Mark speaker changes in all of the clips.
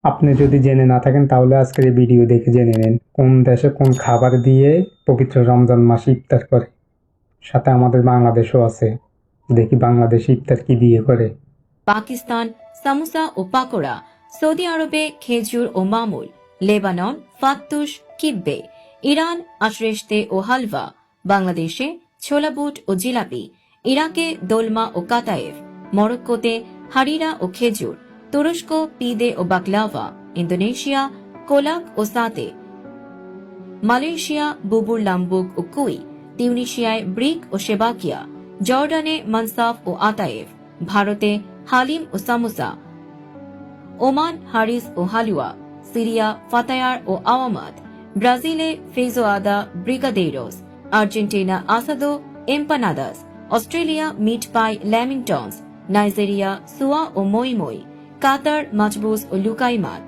Speaker 1: আপনি যদি জেনে না থাকেন তাহলে আজকের এই ভিডিও দেখে জেনে নিন কোন দেশে কোন খাবার দিয়ে পবিত্র রমজান মাসে ইফতার করে। সাথে আমাদের বাংলাদেশও আছে, দেখি বাংলাদেশ ইফতার কি দিয়ে করে।
Speaker 2: পাকিস্তান সামোসা ও পাকোড়া, সৌদি আরবে খেজুর ও মামুল, লেবানন ফাত্তুশ কিব্বে, ইরান আশরেস্তে ও হালওয়া, বাংলাদেশে ছোলা বুট ও জিলাপি, ইরাকে দোলমা ও কাতায়েফ, মরক্কোতে হারিরা ও খেজুর, তুরস্ক পিদে ও বাকলাভা, ইন্দোনেশিয়া কোলাক ও সাতে, মালয়েশিয়া বুবুর লাম্বুক ও কুই, তিউনিশিয়ায় ব্রিক ও শেবাকিয়া, জর্ডানে মানসাফ ও আতায়েফ, ভারতে হালিম ও সামোসা, ওমান হারিস ও হালুয়া, সিরিয়া ফাতায়ার ও আওয়ামাদ, ব্রাজিলে ফেজোয়াদা ব্রিগাদেইরোস, আর্জেন্টিনা আসাদো empanadas, Australia meat pie lamingtons, Nigeria সুয়া ও মই মই, কাতার মাজবুস ও লুকাইমাত,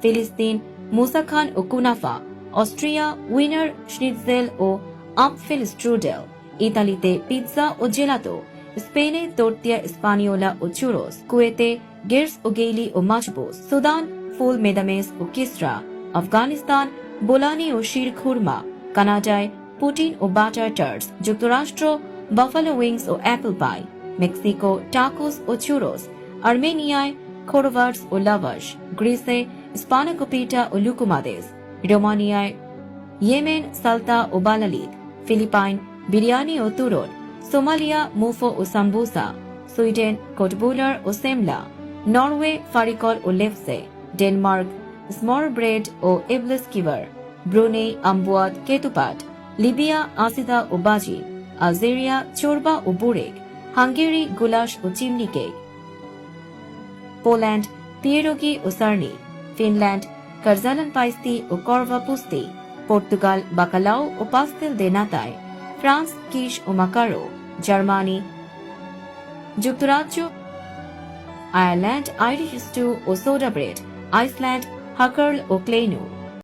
Speaker 2: ফিলিস্তিন মুসাখান ও কুনাফা, অস্ট্রিয়া উইনার স্নিটজেল ও আপফেল স্ট্রুডেল, ইতালিতে পিৎজা ও জেলাতো, স্পেনে তোর্তিয়া স্পানিওলা ও চুরোস, কুয়েতে গেরস ও গেইলি ও মাজবুস, সুদান ফুল মেদামেস ও কিসরা, আফগানিস্তান বোলানি ও শির খুরমা, কানাডায় পুটিন ও বাটার টার্টস, যুক্তরাষ্ট্র বাফালো উইংস ও অ্যাপল পাই, মেক্সিকো টাকোস ও চুরোস, আর্মেনিয়ায় খোরভার্স ও লাভাস, গ্রিসে স্পানাকোপিটা ও লুকুমাদেস, রোমানিয়ায় ইয়েমেন সালতা ও বালালিদ, ফিলিপাইন বিরিয়ানি ও তুরন, সোমালিয়া মুফো ও সাম্বুসা, সুইডেন কোটবুলার ও সেমলা, নরওয়ে ফারিকল ও লেফসে, ডেনমার্ক স্মরব্রেড ও ইবলিসকিভার, ব্রুনেই আম্বুয়াদ কেতুপাট, লিবিয়া আসিদা ও বাজি, আলজেরিয়া চোরবা ও বুরেক, হাঙ্গেরি গুলাস ও চিমনি কেক, পোল্যান্ড পিয়েরোগি ও সার্নি, ফিনল্যান্ড কারজালান পাইস্তি ও করভা পুস্তি, পর্তুগাল বাকালাও ও পাস্তেল দে নাতায়, ফ্রান্স কিশ ও মাকারো, জার্মানি, যুক্তরাজ্য আয়ারল্যান্ড আইরিশ স্টু ও সোডা ব্রেড, আইসল্যান্ড হাকার্ল ও ক্লেইনু,